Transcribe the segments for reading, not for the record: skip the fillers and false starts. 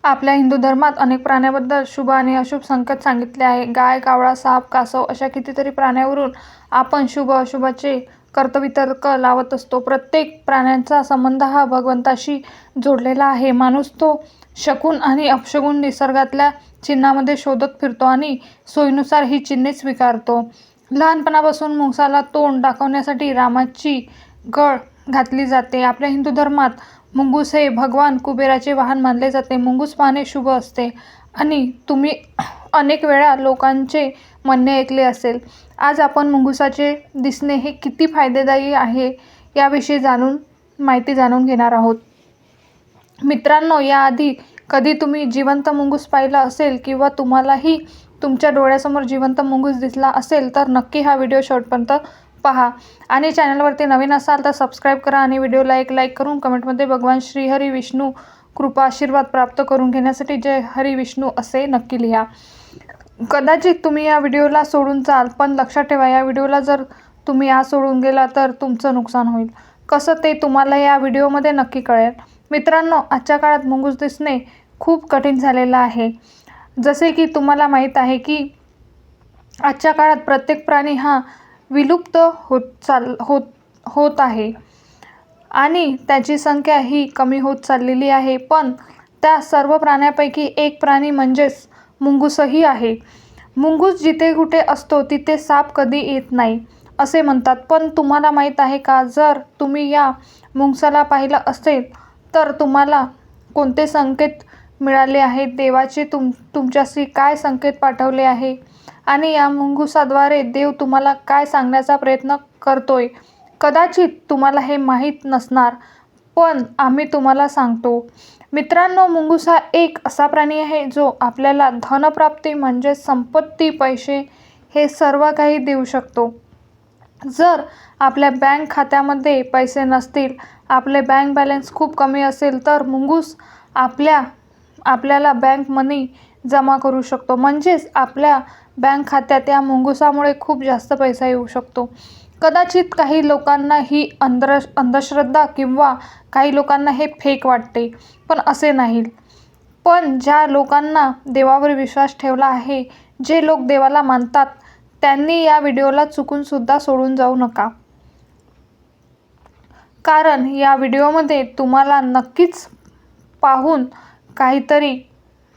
आपल्या हिंदू धर्मात अनेक प्राण्याबद्दल शुभ आणि अशुभ संकेत सांगितले आहे. गाय, कावळा, साप, कासव अशा कितीतरी प्राण्यांवरून आपण शुभ अशुभाचे कर्तवितर्क लावत असतो. प्रत्येक प्राण्याचा संबंध हा भगवंताशी जोडलेला आहे. माणूस तो शकुन आणि अपशकुन निसर्गातल्या चिन्हांमध्ये शोधत फिरतो आणि सोयीनुसार ही चिन्हे स्वीकारतो. लहानपणापासून मुंगसाला तोंड दाखवण्यासाठी रामाची गळ घातली जाते. आपल्या हिंदू धर्मात मुंगूस हे भगवान कुबेराचे वाहन मानले जाते. मुंगूस पाहणे शुभ असते आणि तुम्ही अनेक वेळा लोकांचे म्हणणे ऐकले असेल. आज आपण मुंगुसाचे दिसणे हे किती फायदेदायी आहे याविषयी माहिती जाणून घेणार आहोत. मित्रांनो, याआधी कधी तुम्ही जिवंत मुंगूस पाहिला असेल किंवा तुम्हालाही तुमच्या डोळ्यासमोर जिवंत मुंगूस दिसला असेल तर नक्की हा व्हिडिओ शेवटपर्यंत पहा. आणि चॅनलवरती नवीन असाल तर सबस्क्राईब करा आणि व्हिडिओला एक लाईक करून कमेंटमध्ये भगवान श्री हरी विष्णू कृपा आशीर्वाद प्राप्त करून घेण्यासाठी जय हरी विष्णू असे नक्की लिहा. कदाचित तुम्ही या व्हिडिओला सोडून जाल, पण लक्षात ठेवा, या व्हिडिओला जर तुम्ही आज सोडून गेला तर तुमचं नुकसान होईल. कसं ते तुम्हाला या व्हिडिओमध्ये नक्की कळेल. मित्रांनो, आजच्या काळात मुंगूस दिसणे खूप कठीण झालेलं आहे. जसे की तुम्हाला माहीत आहे की आजच्या काळात प्रत्येक प्राणी हा विलुप्त होत आहे आणि त्याची संख्या ही कमी होत चाललेली आहे. पण त्या सर्व प्राण्यांपैकी एक प्राणी म्हणजेच मुंगूसही आहे. मुंगूस जिथे कुठे असतो तिथे साप कधी येत नाही असे म्हणतात. पण तुम्हाला माहीत आहे का, जर तुम्ही या मुंगसाला पाहिलं असेल तर तुम्हाला कोणते संकेत मिळाले आहेत, देवाचे तुमच्याशी काय संकेत पाठवले आहे आणि या मुंगुसाद्वारे देव तुम्हाला काय सांगण्याचा प्रयत्न करतोय. कदाचित तुम्हाला हे माहीत नसणार, पण आम्ही तुम्हाला सांगतो. मित्रांनो, मुंगूस हा एक असा प्राणी आहे जो आपल्याला धनप्राप्ती म्हणजे संपत्ती, पैसे हे सर्व काही देऊ शकतो. जर आपल्या बँक खात्यामध्ये पैसे नसतील, आपले बँक बॅलन्स खूप कमी असेल तर मुंगूस आपल्याला बँक मनी जमा करू शकतो. म्हणजेच आपल्या बँक खात्यात या मुंगुसामुळे खूप जास्त पैसा येऊ शकतो. कदाचित काही लोकांना ही अंधश्रद्धा किंवा काही लोकांना हे फेक वाटते, पण असे नाही. पण ज्या लोकांना देवावर विश्वास ठेवला आहे, जे लोक देवाला मानतात, त्यांनी या व्हिडिओला चुकून सुद्धा सोडून जाऊ नका. कारण या व्हिडिओमध्ये तुम्हाला नक्कीच पाहून काहीतरी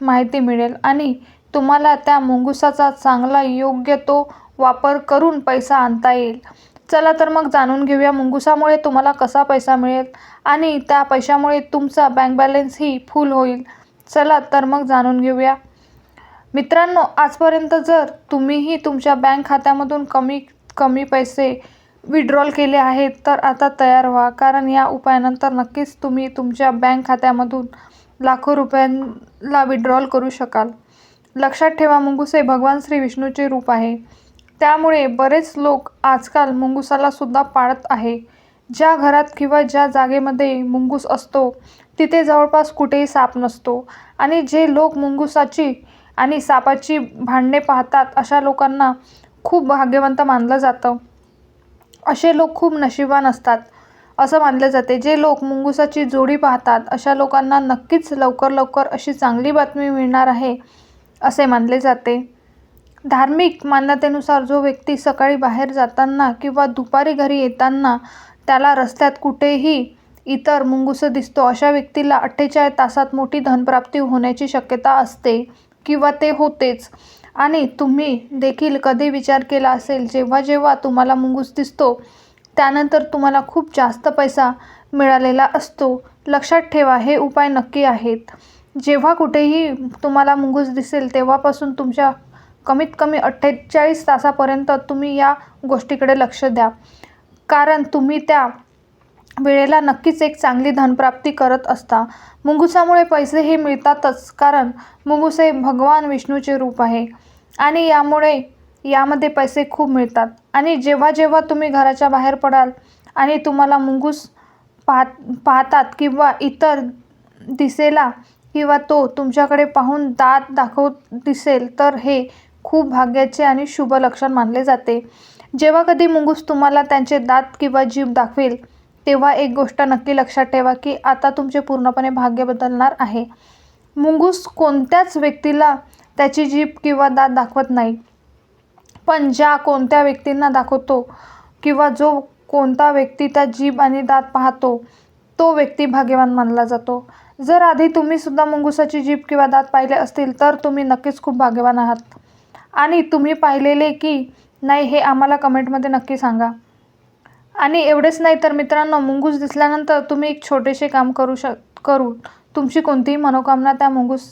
माहिती मिळेल आणि तुम्हाला त्या मुंगुसाचा चांगला योग्य तो वापर करून पैसा आणता येईल. चला तर मग जाणून घेऊया मुंगुसामुळे तुम्हाला कसा पैसा मिळेल आणि त्या पैशामुळे तुमचा बँक बॅलन्सही फुल होईल. चला तर मग जाणून घेऊया. मित्रांनो, आजपर्यंत जर तुम्हीही तुमच्या बँक खात्यामधून कमी पैसे विड्रॉल केले आहेत तर आता तयार व्हा, कारण या उपायानंतर नक्कीच तुम्ही तुमच्या बँक खात्यामधून लाखो रुपयांना विड्रॉल करू शकाल. लक्षात ठेवा, मुंगूस हे भगवान श्री विष्णूचे रूप आहे. त्यामुळे बरेच लोक आजकाल मुंगुसाला सुद्धा पाळत आहे. ज्या घरात किंवा ज्या जागेमध्ये मुंगूस असतो तिथे जवळपास कुठेही साप नसतो आणि जे लोक मुंगुसाची आणि सापाची भांडणे पाहतात अशा लोकांना खूप भाग्यवंत मानलं जातं. असे लोक खूप नशिबवान असतात असं मानले जाते. जे लोक मुंगुसाची जोडी पाहतात अशा लोकांना नक्कीच लवकर अशी चांगली बातमी मिळणार आहे असे मानले जाते. धार्मिक मान्यतेनुसार जो व्यक्ती सकाळी बाहेर जाताना किंवा दुपारी घरी येताना त्याला रस्त्यात कुठेही इतर मुंगूस दिसतो, अशा व्यक्तीला 48 तासात मोठी धनप्राप्ती होण्याची शक्यता असते किंवा ते होतेच. आणि तुम्ही देखील कधी विचार केला असेल, जेव्हा तुम्हाला मुंगूस दिसतो त्यानंतर तुम्हाला खूप जास्त पैसा मिळालेला असतो. लक्षात ठेवा, हे उपाय नक्की आहेत. जेव्हा कुठेही तुम्हाला मुंगूस दिसेल तेव्हापासून तुमच्या कमीत कमी 48 तासापर्यंत तुम्ही या गोष्टीकडे लक्ष द्या, कारण तुम्ही त्या वेळेला नक्कीच एक चांगली धनप्राप्ती करत असता. मुंगुसामुळे पैसे हे मिळतातच, कारण मुंगूस हे भगवान विष्णूचे रूप आहे आणि यामध्ये पैसे खूप मिळतात. आणि जेव्हा तुम्ही घराच्या बाहेर पडाल आणि तुम्हाला मुंगूस पाहतात किंवा इतर दिसेला किंवा तो तुमच्याकडे पाहून दात दाखवत दिसेल तर हे खूप भाग्याचे आणि शुभ लक्षण मानले जाते. जेव्हा कधी मुंगूस तुम्हाला त्यांचे दात किंवा जीभ दाखवेल तेव्हा एक गोष्ट नक्की लक्षात ठेवा की आता तुमचे पूर्णपणे भाग्य बदलणार आहे. मुंगूस कोणत्याच व्यक्तीला त्याची जीभ किंवा दात दाखवत नाही, पण ज्या कोणत्या व्यक्तींना दाखवतो किंवा जो कोणता व्यक्ती त्या जीभ आणि दात पाहतो तो व्यक्ती भाग्यवान मानला जातो. जर आधी तुम्ही सुद्धा मुंगुसाची जीभ किंवा दात पाहिले असतील तर तुम्ही नक्कीच खूप भाग्यवान आहात. आणि तुम्ही पाहिलेले की नाही हे आम्हाला कमेंटमध्ये नक्की सांगा. आणि एवढेच नाही तर मित्रांनो, मुंगूस दिसल्यानंतर तुम्ही एक छोटेसे काम करून तुमची कोणतीही मनोकामना त्या मुंगूस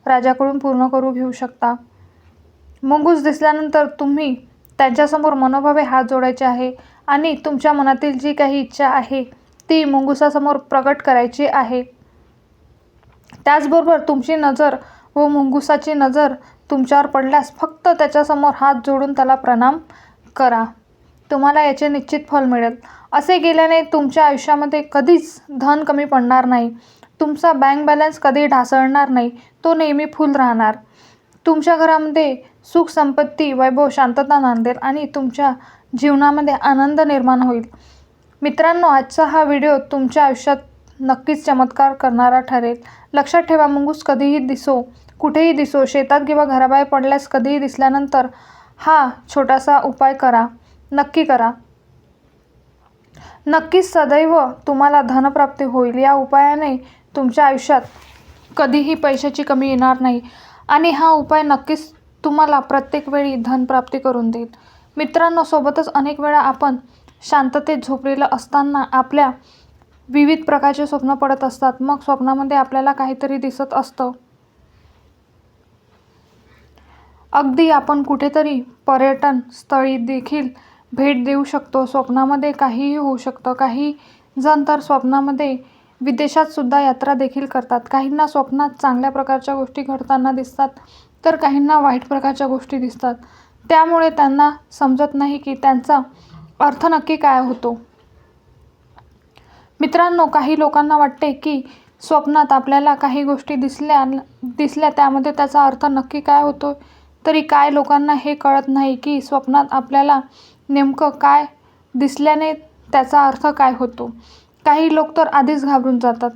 राजाकडून पूर्ण करू घेऊ शकता. मुंगूस दिसल्यानंतर तुम्ही त्यांच्यासमोर मनोभावे हात जोडायचे आहे आणि तुमच्या मनातील जी काही इच्छा आहे ती मुंगुसासमोर प्रकट करायची आहे. त्याचबरोबर तुमची नजर व मुंगुसाची नजर तुमच्यावर पडल्यास फक्त त्याच्यासमोर हात जोडून त्याला प्रणाम करा. तुम्हाला याचे निश्चित फल मिळेल. असे केल्याने तुमच्या आयुष्यामध्ये कधीच धन कमी पडणार नाही. तुमचा बँक बॅलन्स कधी ढासळणार नाही, तो नेहमी फुल राहणार. तुमच्या घरामध्ये सुख संपत्ती, वैभव, शांतता नांदेल आणि तुमच्या जीवनामध्ये आनंद निर्माण होईल. मित्रांनो, आजचा हा व्हिडिओ तुमच्या आयुष्यात नक्कीच चमत्कार करणारा ठरेल. लक्षात ठेवा, मुंगूस कधीही दिसो, कुठेही दिसो, शेतात किंवा घराबाहेर पडल्यास कधीही दिसल्यानंतर हा छोटासा उपाय करा, नक्की करा. नक्कीच सदैव तुम्हाला धनप्राप्ती होईल. या उपायाने तुमच्या आयुष्यात कधीही पैशाची कमी येणार नाही आणि हा उपाय नक्कीच तुम्हाला प्रत्येक वेळी धनप्राप्ती करून देईल. मित्रांनो, सोबतच अनेक वेळा आपण शांततेत झोपलेलं असताना आपल्या विविध प्रकारचे स्वप्न पडत असतात. मग स्वप्नामध्ये आपल्याला काहीतरी दिसत असतं. अगदी आपण कुठेतरी पर्यटन स्थळी देखील भेट देऊ शकतो. स्वप्नामध्ये काहीही होऊ शकतं. काही जण तर स्वप्नामध्ये विदेशात सुद्धा यात्रा देखील करतात. काहींना स्वप्नात चांगल्या प्रकारच्या गोष्टी घडताना दिसतात तर काहींना वाईट प्रकारच्या गोष्टी दिसतात. त्यामुळे त्यांना समजत नाही की त्यांचा अर्थ नक्की काय होतो. मित्रांनो, काही लोकांना वाटते की स्वप्नात आपल्याला काही गोष्टी दिसल्या त्यामध्ये त्याचा अर्थ नक्की काय होतो. तरी काय लोकांना हे कळत नाही की स्वप्नात आपल्याला नेमकं काय दिसल्याने त्याचा अर्थ काय होतो. काही लोक तर आधीच घाबरून जातात.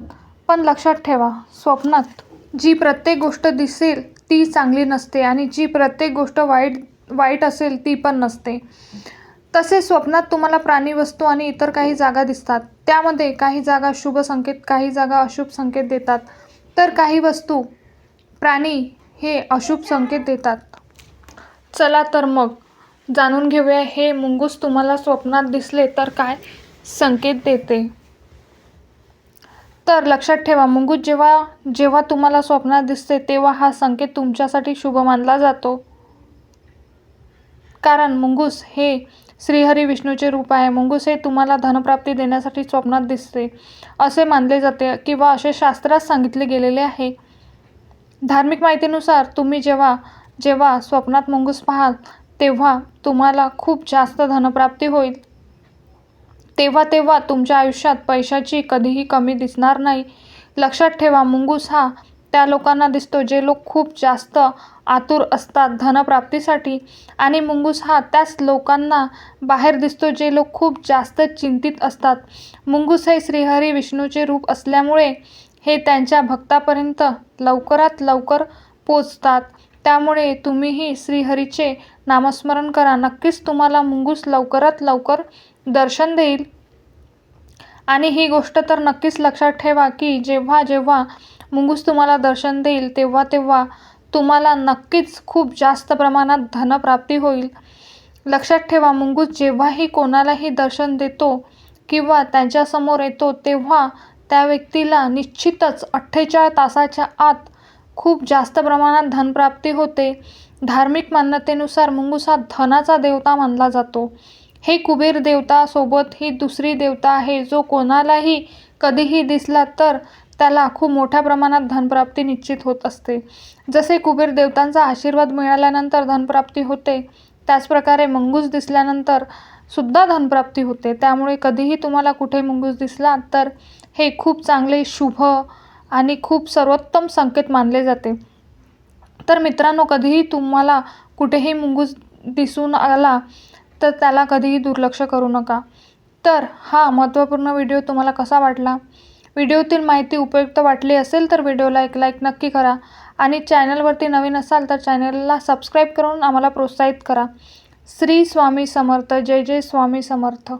पण लक्षात ठेवा, स्वप्नात जी प्रत्येक गोष्ट दिसेल ती चांगली नसते आणि जी प्रत्येक गोष्ट वाईट असेल ती पण नसते. तसेच स्वप्नात तुम्हाला प्राणी, वस्तू आणि इतर काही जागा दिसतात. त्यामध्ये काही जागा शुभ संकेत, काही जागा अशुभ संकेत देतात, तर काही वस्तू, प्राणी हे अशुभ संकेत देतात. चला तर मग जाणून घेऊया, हे मुंगूस तुम्हाला स्वप्नात दिसले तर काय संकेत देते. तर लक्षात ठेवा, मुंगूस जेव्हा तुम्हाला स्वप्नात दिसते तेव्हा हा संकेत तुमच्यासाठी शुभ मानला जातो. कारण मुंगूस हे श्रीहरी विष्णूचे रूप आहे. मुंगूस हे तुम्हाला धनप्राप्ती देण्यासाठी स्वप्नात दिसते असे मानले जाते किंवा असे शास्त्रात सांगितले गेलेले आहे. धार्मिक माहितीनुसार तुम्ही जेव्हा स्वप्नात मुंगूस पाहाल तेव्हा तुम्हाला खूप जास्त धनप्राप्ती होईल. तेव्हा तुमच्या आयुष्यात पैशाची कधीही कमी दिसणार नाही. लक्षात ठेवा, मुंगूस हा त्या लोकांना दिसतो जे लोक खूप जास्त आतुर असतात धनप्राप्तीसाठी, आणि मुंगूस हा त्याच लोकांना बाहेर दिसतो जे लोक खूप जास्त चिंतित असतात. मुंगूस हे श्रीहरी विष्णूचे रूप असल्यामुळे हे त्यांच्या भक्तापर्यंत लवकरात लवकर पोचतात. त्यामुळे तुम्हीही श्रीहरीचे नामस्मरण करा. नक्कीच तुम्हाला मुंगूस लवकरात लवकर दर्शन देईल. आणि ही गोष्ट तर नक्कीच लक्षात ठेवा की जेव्हा मुंगूस तुम्हाला दर्शन देईल तेव्हा तुम्हाला नक्कीच खूप जास्त प्रमाणात धनप्राप्ती होईल. लक्षात ठेवा, मुंगूस जेव्हाही कोणालाही दर्शन देतो किंवा त्यांच्यासमोर येतो तेव्हा त्या व्यक्तीला निश्चितच 48 तासाच्या आत खूप जास्त प्रमाणात धनप्राप्ती होते. धार्मिक मान्यतेनुसार मुंगूस हा धनाचा देवता मानला जातो. हे कुबेर देवता सोबत ही दुसरी देवता आहे जो कोणालाही कधीही दिसला तर त्याला खूप मोठ्या प्रमाणात धनप्राप्ती निश्चित होत असते. जसे कुबेर देवतांचा आशीर्वाद मिळाल्यानंतर धनप्राप्ती होते, त्याचप्रकारे मुंगूस दिसल्यानंतर सुद्धा धनप्राप्ती होते. त्यामुळे कधीही तुम्हाला कुठे मुंगूस दिसला तर हे खूप चांगले, शुभ आणि खूप सर्वोत्तम संकेत मानले जाते. तर मित्रांनो, कधीही तुम्हाला कुठेही मुंगूस दिसून आला तर त्याला कधीही दुर्लक्ष करू नका. तर हा महत्त्वपूर्ण व्हिडिओ तुम्हाला कसा वाटला? व्हिडिओतील माहिती उपयुक्त वाटली असेल तर व्हिडिओला एक लाईक नक्की करा आणि चॅनलवरती नवीन असाल तर चॅनलला सबस्क्राईब करून आम्हाला प्रोत्साहित करा. श्री स्वामी समर्थ. जय जय स्वामी समर्थ.